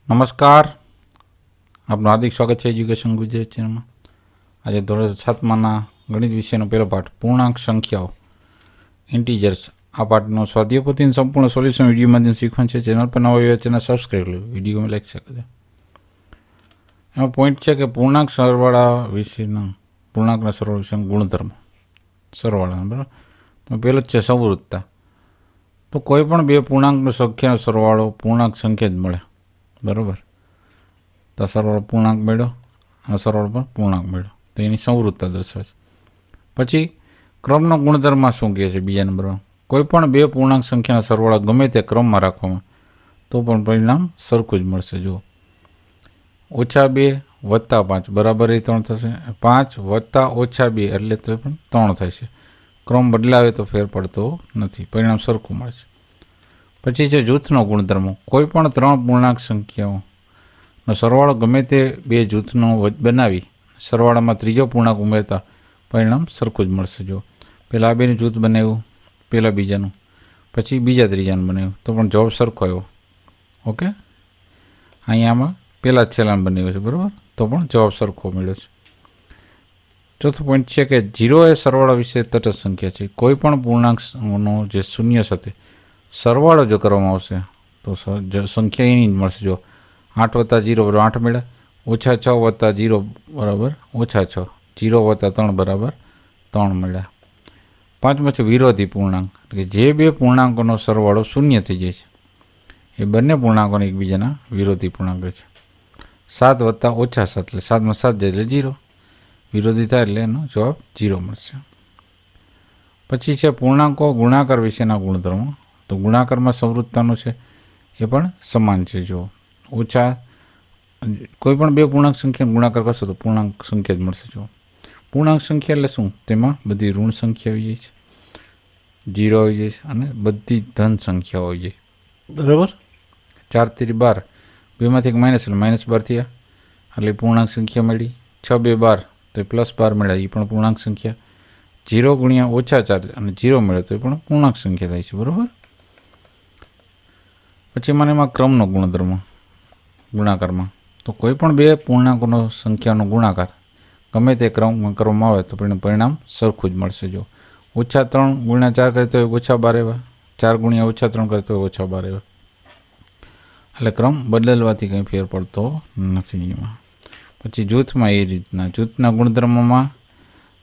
નમસ્કાર, આપનું હાર્દિક સ્વાગત છે એજ્યુકેશન ગુજરાત ચેનલમાં. આજે ધોરણ 7માના ગણિત વિષયનો પહેલો પાઠ પૂર્ણાંક સંખ્યાઓ ઇન્ટીજર્સ. આ પાઠનો સ્વાધ્યાય પોથીનું સંપૂર્ણ સોલ્યુશન વિડીયો માધ્યમ શીખવાનું છે. ચેનલ પર નવા હોય ચેનલ સબસ્ક્રાઈબ લો, વિડીયોમાં લાઈક શકો છો. એમાં પોઈન્ટ છે કે પૂર્ણાંક સરવાળા વિશેના પૂર્ણાંકના સરવાળા વિશેના ગુણધર્મ સરવાળાના, બરાબર. તો પહેલો જ છે સંવૃત્તતા. તો કોઈ પણ બે પૂર્ણાંકનો સંખ્યાનો સરવાળો પૂર્ણાંક સંખ્યા જ મળે, બરાબર. તો સરવાળો પૂર્ણાંક મળ્યો અને સરવાળો પણ પૂર્ણાંક મળ્યો, તો એની સંવૃત્તતા દર્શાવે છે. પછી ક્રમનો ગુણધર્મ શું કહે છે બીજા નંબરમાં? કોઈ પણ બે પૂર્ણાંક સંખ્યાના સરવાળા ગમે તે ક્રમમાં રાખવામાં તો પણ પરિણામ સરખું જ મળશે. જુઓ, -2 + 5 બરાબર એ 3 થશે. 5 + -2 એટલે તો પણ 3 થાય છે. ક્રમ બદલાવે તો ફેર પડતો નથી, પરિણામ સરખું મળે છે. પછી છે જૂથનો ગુણધર્મ. કોઈ પણ 3 પૂર્ણાંક સંખ્યાઓનો સરવાળો ગમે તે બે જૂથનો બનાવી સરવાળામાં ત્રીજો પૂર્ણાંક ઉમેરતા પરિણામ સરખું જ મળશે. જો પહેલાં આ બેનું જૂથ બનાવ્યું, પહેલાં બીજાનું, પછી બીજા ત્રીજાનું બનાવ્યું તો પણ જવાબ સરખો આવ્યો. ઓકે, અહીંયામાં પહેલાં છેલ્લાનું બનાવ્યું છે, બરાબર, તો પણ જવાબ સરખો મળ્યો છે. ચોથો પોઈન્ટ છે કે 0 એ સરવાળા વિશે તટસ્થ સંખ્યા છે. કોઈ પણ પૂર્ણાંકનો જે શૂન્ય સાથે સરવાળો જો કરવામાં આવશે તો સંખ્યા એની જ મળશે. જો 8 + 0 = 8 મળ્યા, -6 + 0 બરાબર -6, 0 + 3 બરાબર 3 મળ્યા. પાંચમો છે વિરોધી પૂર્ણાંક, એટલે કે જે બે પૂર્ણાંકોનો સરવાળો શૂન્ય થઈ જાય છે એ બંને પૂર્ણાંકોને એકબીજાના વિરોધી પૂર્ણાંક છે. 7 + -7 એટલે 7માં 7 જાય એટલે 0, વિરોધી થાય એટલે એનો જવાબ 0 મળશે. પછી છે પૂર્ણાંકો ગુણાકાર વિશેના ગુણધર્મો. તો ગુણાકારમાં સંવૃત્તતાનું છે એ પણ સમાન છે. જો કોઈ પણ બે પૂર્ણાંક સંખ્યાનો ગુણાકાર કરશો તો પૂર્ણાંક સંખ્યા જ મળશે. જો પૂર્ણાંક સંખ્યા એટલે શું? તેમાં બધી ઋણ સંખ્યા આવી જાય છે, 0 આવી જાય છે અને બધી ધન સંખ્યાઓ આવી જાય, બરાબર. 4 × 3 = 12, બેમાંથી એક માઇનસ એટલે -12 થયા એટલે પૂર્ણાંક સંખ્યા મળી. 6 × 2 = 12 તો +12 મળ્યા, એ પણ પૂર્ણાંક સંખ્યા. 0 × -4 અને 0 મળે તો એ પણ પૂર્ણાંક સંખ્યા થાય છે, બરાબર. પછી એમાં ક્રમનો ગુણધર્મ ગુણાકારમાં. તો કોઈ પણ બે પૂર્ણાંકોનો સંખ્યાનો ગુણાકાર ગમે તે ક્રમમાં કરવામાં આવે તો પરિણામ સરખું જ મળશે. જો -3 × 4 કરે તો -12 આવ્યા, 4 × -3 કરે તો -12 આવ્યા, એટલે ક્રમ બદલવાથી કંઈ ફેર પડતો નથી એમાં. પછી જૂથમાં એ રીતના જૂથના ગુણધર્મમાં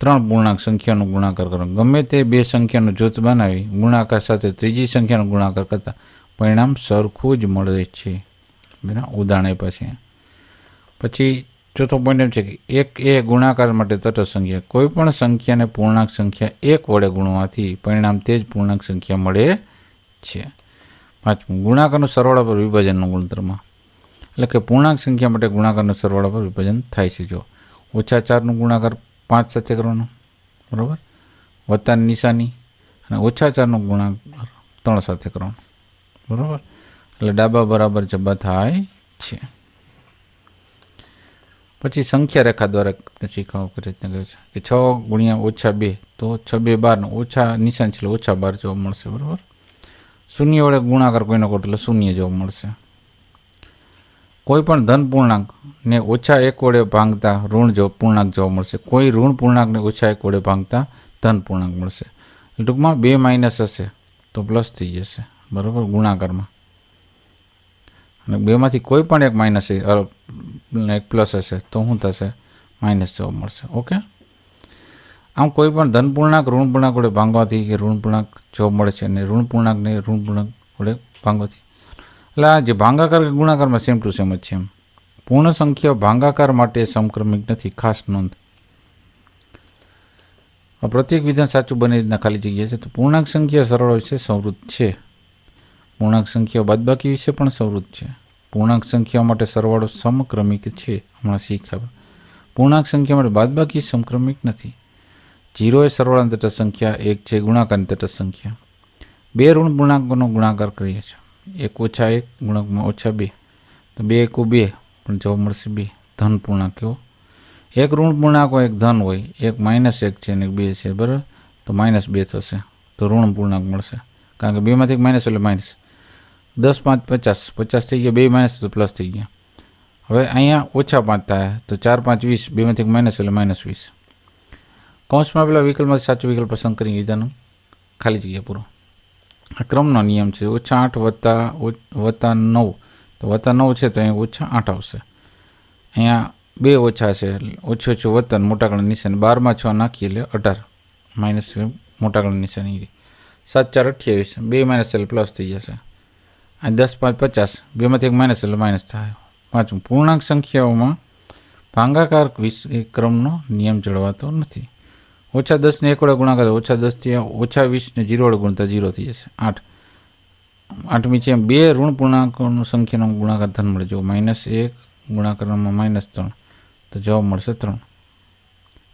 3 પૂર્ણાંક સંખ્યાનો ગુણાકાર કરો. ગમે તે બે સંખ્યાનો જૂથ બનાવી ગુણાકાર સાથે ત્રીજી સંખ્યાનો ગુણાકાર કરતાં પરિણામ સરખું જ મળે છે. બરાબર, ઉદાહરણ આપ્યા છે. પછી ચોથો પોઈન્ટ એમ છે કે 1 એ ગુણાકાર માટે તટસ્થ સંખ્યા. કોઈ પણ સંખ્યાને પૂર્ણાંક સંખ્યા 1 વડે ગુણવાથી પરિણામ તે જ પૂર્ણાંક સંખ્યા મળે છે. પાંચમું ગુણાકારનો સરવાળા પર વિભાજનનો ગુણધર્મ, એટલે કે પૂર્ણાંક સંખ્યા માટે ગુણાકારનો સરવાળા પર વિભાજન થાય છે. જો -4નો ગુણાકાર 5 સાથે કરવાનો, બરાબર, વત્તાની નિશાની, અને -4નો ગુણાકાર 3 સાથે કરવાનો, બરાબર, એટલે ડાબા બરાબર જબા થાય છે. પછી સંખ્યા રેખા દ્વારા શીખવા પ્રયત્ન કર્યો છે કે 6 × -2 તો 6 × 2 = 12, ઓછા નિશાન છે એટલે -12 જવાબ મળશે, બરાબર. શૂન્ય વડે ગુણાકાર કોઈનો કરો એટલે શૂન્ય જવાબ મળશે. કોઈ પણ ધન પૂર્ણાંકને -1 વડે ભાંગતા ઋણ પૂર્ણાંક જવાબ મળશે. કોઈ ઋણ પૂર્ણાંકને -1 વડે ભાંગતા ધન પૂર્ણાંક મળશે. ટૂંકમાં બે માઇનસ હશે તો પ્લસ થઈ જશે, બરાબર, ગુણાકારમાં. અને બેમાંથી કોઈ પણ એક માઇનસ એક પ્લસ હશે તો શું થશે? માઇનસ જવાબ મળશે. ઓકે, આમ કોઈ પણ ધન પૂર્ણાંક ઋણ પૂર્ણાંક વડે ભાંગવાથી કે ઋણ પૂર્ણાંક જવાબ મળે છે, અને ઋણ પૂર્ણાંકને ઋણ પૂર્ણાંક વડે ભાંગવાથી, એટલે આ જે ભાંગાકાર કે ગુણાકારમાં સેમ ટુ સેમ જ છે. એમ પૂર્ણ સંખ્યા ભાંગાકાર માટે સમક્રમિક નથી, ખાસ નોંધ. આ પ્રત્યેક વિધાન સાચું બને રીતના ખાલી જગ્યા છે. તો પૂર્ણાંક સંખ્યા સરવાળા વિશે સંવૃત્ત છે. પૂર્ણાંક સંખ્યાઓ બાદબાકી વિશે પણ સંવૃત્ત છે. પૂર્ણાંક સંખ્યાઓ માટે સરવાળો સમક્રમિક છે, હમણાં શીખ્યા. પૂર્ણાંક સંખ્યા માટે બાદબાકી સમક્રમિક નથી. 0 એ સરવાળાની તટસ્થ સંખ્યા, 1 છે ગુણાકારની તટસ્થ સંખ્યા. બે ઋણ પૂર્ણાંકોનો ગુણાકાર કરીએ છીએ, 1 - 1 ગુણકમાં -2, તો 2 × 1 = 2 પણ જવાબ મળશે 2. ધન પૂર્ણાંક કેવો? એક ઋણ પૂર્ણાંક હોય, એક ધન હોય, એક -1 છે અને 2 છે, બરાબર, તો -2 થશે તો ઋણ પૂર્ણાંક મળશે, કારણ કે બેમાંથી એક માઇનસ એટલે માઇનસ. 10 5 50, 50 થઈ ગયા, 2 માઇનસ તો પ્લસ થઈ ગયા. હવે અહીંયા ઓછા 5 થાય તો 4 5 20, 2માંથી માઇનસ એટલે -20. કૌંસમાં પેલા વિકલ્પમાં સાચો વિકલ્પ પસંદ કરી વિધાનનું ખાલી જગ્યા પૂરો. આ ક્રમનો નિયમ છે. -8 વત્તા 9, તો -9 છે તો અહીંયા -8 આવશે. અહીંયા 2 ઓછા છે એટલે ઓછું વત્તા મોટા ગણની નિશાની, 12માં 6 નાખીએ એટલે 18, માઇનસ મોટા ગણની નિશાની. 7 4 28, 2 માઇનસ એટલે પ્લસ થઈ જશે. અને 10 5 50, 2માંથી માઇનસ એટલે માઇનસ થાય. પાંચમું, પૂર્ણાંક સંખ્યાઓમાં ભાગાકાર ક્રમનો નિયમ જળવાતો નથી. -10 ને 1 વડે ગુણાકાર, -10 થી -20 ને 0 વડે ગુણતા 0 થઈ જશે. 8, 8મી છે 2 ઋણ પૂર્ણાંકોનો સંખ્યાનો ગુણાકાર ધન મળે. જો -1 ગુણાકારમાં -3, તો જવાબ મળશે 3.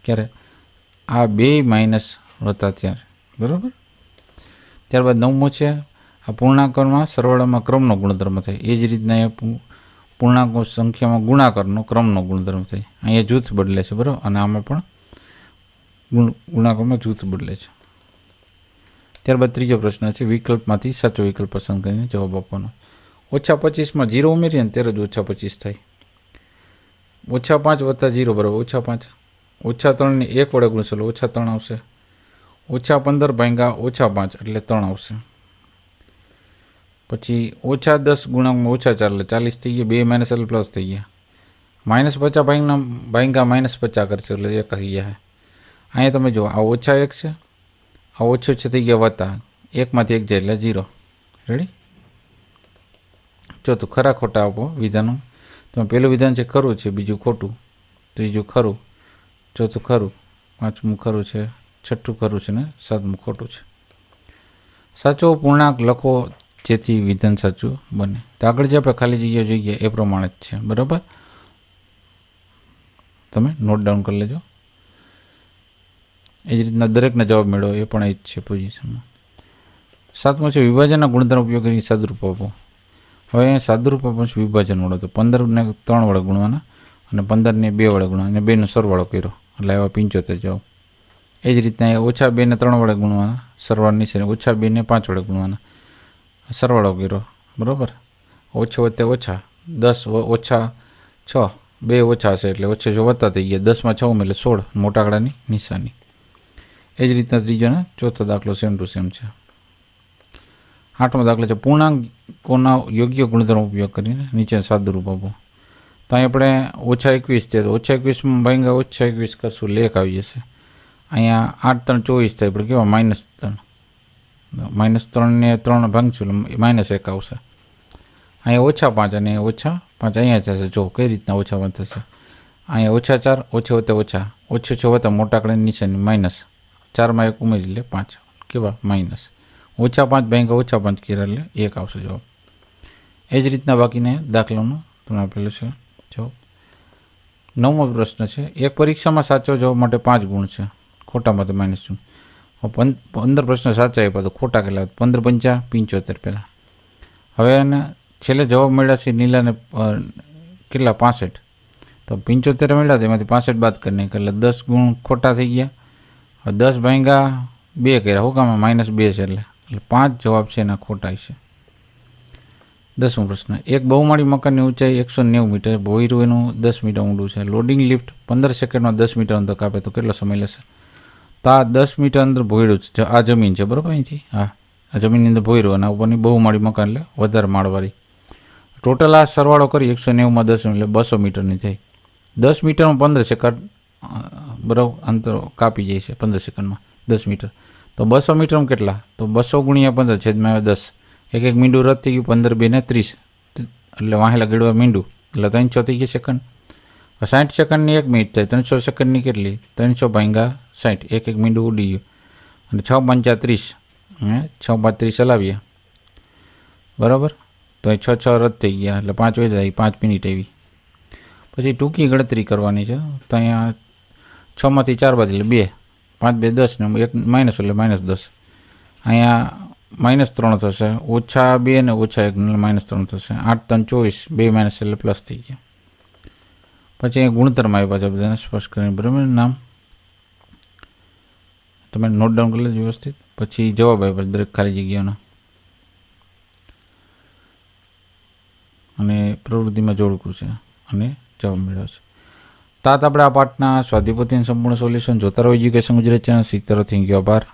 ક્યારે? આ 2 માઇનસ હતા ત્યારે, બરાબર. ત્યારબાદ 9મો છે, આ પૂર્ણાંકોમાં સરવાળામાં ક્રમનો ગુણધર્મ થાય. એ જ રીતના પૂર્ણાંકો સંખ્યામાં ગુણાકારનો ક્રમનો ગુણધર્મ થાય. અહીંયા જૂથ બદલે છે, બરાબર, અને આમાં પણ ગુણાકારમાં જૂથ બદલે છે. ત્યારબાદ ત્રીજો પ્રશ્ન છે, વિકલ્પમાંથી સાચો વિકલ્પ પસંદ કરીને જવાબ આપવાનો. -25માં 0 ઉમેરીએ ને ત્યારે જ -25 થાય. -5 વત્તા 0 બરાબર -5. -3 ને 1 વડે ગુણશો એટલે -3 આવશે. -15 ભાગ્યા -5 એટલે 3 આવશે. પછી -10 ગુણાંકમાં -4 એટલે 40 થઈ ગયા, 2 માઇનસ એટલે પ્લસ થઈ ગયા. -50 ભાગ્યા -50 કરશે એટલે 1 થઈ ગયા. અહીંયા તમે જુઓ, આ -1 છે, આ ઓછું છે થઈ ગયા વત્તા, 1માંથી 1 જાય એટલે 0. રેડી? ચોથું, ખરા ખોટા આપો વિધાનો. તમે પહેલું વિધાન છે ખરું છે, બીજું ખોટું, ત્રીજું ખરું, ચોથું ખરું, પાંચમું ખરું છે, છઠ્ઠું ખરું છે ને 7મું ખોટું છે. સાચો પૂર્ણાંક લખો જેથી વિધાન સાચું બને. તો આગળ જે આપણે ખાલી જગ્યા જોઈએ એ પ્રમાણે જ છે, બરાબર. તમે નોટ ડાઉન કરી લેજો. એ જ રીતના દરેકના જવાબ મેળવો એ પણ એ જ છે પોઝિશનમાં. 7મો છે, વિભાજનના ગુણધર્મ ઉપયોગ કરીને સાદુરૂપ આપો. હવે અહીંયા સાદુરૂપ આપો વિભાજન વડે, તો 15ને 3 વડે ગુણવાના અને 15ને 2 વડે ગુણવાના અને 2નો સરવાળો કર્યો એટલે એવા 75 જવાબ. એ જ રીતના -2 ને 3 વડે ગુણવાના, સરવાળો નીચે, -2 ને 5 વડે ગુણવાના, સરવાળો કર્યો, બરાબર. ઓછો વત્તે ઓછા, 10 ઓછા 6, 2 ઓછા હશે એટલે ઓછે જો વત્તા થઈ ગયા, 10માં 6 એટલે 16, મોટા આંકડાની નિશાની. એ જ રીતના ત્રીજો ને ચોથો દાખલો સેમ ટુ સેમ છે. 8મો દાખલો છે, પૂર્ણાંકોના યોગ્ય ગુણધર્મ ઉપયોગ કરીને નીચે સાદુરૂપ આપો. તો અહીં આપણે -21 છે, તો -21માં ભાગ્યા -21 કરશું એટલે 1 આવી જશે. અહીંયા 8 3 24 થાય, આપણે કેવા -3, -3 ને 3 ભાગશું એટલે -1 આવશે. અહીંયા -5 અને -5 અહીંયા થશે. જો કઈ રીતના -5 થશે. અહીંયા -4, ઓછે વત્તે ઓછા, ઓછું 6 વત્તા મોટા આંકડાની નિશાની માઇનસ, 4માં 1 ઉમેરી એટલે 5, કેવા માઇનસ. -5 ભાગ્યા -5 કર્યા એટલે 1 આવશે જવાબ. એ જ રીતના બાકીને દાખલાનું તમને આપેલું છે જવાબ. 9મો પ્રશ્ન છે, એક પરીક્ષામાં સાચો જવાબ માટે 5 ગુણ છે, ખોટામાં તો -2. 15 પ્રશ્ન સાચા આપ્યા તો ખોટા કેટલા? 15 5 75 પહેલાં. હવે એને છેલ્લે જવાબ મળ્યા છે નીલાને કેટલા? 65. તો 75 મળ્યા તો એમાંથી 65 બાદ કરી નાખે એટલે 10 ગુણ ખોટા થઈ ગયા. હવે 10 ભાગ્યા 2 કર્યા, હું કામ -2 છે એટલે 5 જવાબ છે એના ખોટા છે. 10મો પ્રશ્ન, એક બહુમાળી મકાનની ઊંચાઈ 190 મીટર, ભોંયરું એનું 10 મીટર ઊંડું છે. લોડિંગ લિફ્ટ 15 સેકન્ડમાં 10 મીટર અંતર કાપે તો કેટલો સમય લેશે? તો આ 10 મીટર અંદર ભોંયરું છે, આ જમીન છે, બરાબર. અહીંથી આ જમીનની અંદર ભોંયરું અને ઉપરની બહુમાળી મકાન એટલે વધારે માળવાળી. ટોટલ આ સરવાળો કરી 190માં 10 એટલે 200 મીટરની થઈ. 10 મીટરમાં 15 સેકન્ડ બરાબર અંતર કાપી જાય છે 15 સેકન્ડમાં 10 મીટર. તો 200 મીટરમાં કેટલા? તો 200 ગુણ્યા 15 છેદમાં 10. એક એક મીંડું રદ થઈ ગયું, 15 2 ને 30 એટલે વાહેલા ગળવા મીંડું એટલે 300 થઈ ગયા સેકન્ડ. 60 સેકન્ડની 1 મિનિટ થાય, 300 સેકન્ડની કેટલી? 300 ભાગ્યા 60, એક એક મીંડું ઉડી ગયું. અને 6 5 30, 6 5 30 ચલાવીએ, બરાબર. તો એ 6 6 રદ થઈ ગયા એટલે 5 વધી 5 મિનિટ આવી. પછી ટૂંકી ગણતરી કરવાની છે. તો અહીંયા 6માંથી 4 બાદ એટલે 2, 5 2 10 ને 1 માઇનસ એટલે -10. અહીંયા -3 થશે, -2 ને -1 એટલે -3 થશે. 8 3 24, 2 માઇનસ એટલે પ્લસ થઈ ગયા. પછી અહીંયા ગુણધર્મ આવ્યા છે બધાને સ્પષ્ટ કરીને, બરાબર. નામ તમે નોટ ડાઉન કરી લેજો વ્યવસ્થિત. પછી જવાબ આવ્યા દરેક ખાલી જગ્યાનો. અને પ્રવૃત્તિમાં જોડકું છે અને જવાબ મેળવ્યો છે. તાત આપણે આ પાઠના સ્વાધ્યાયપોથીનું સંપૂર્ણ સોલ્યુશન જોતા રહો એજ્યુકેશન ગુજરાતી ચેનલ. શીખતા રહો. Thank you. આભાર.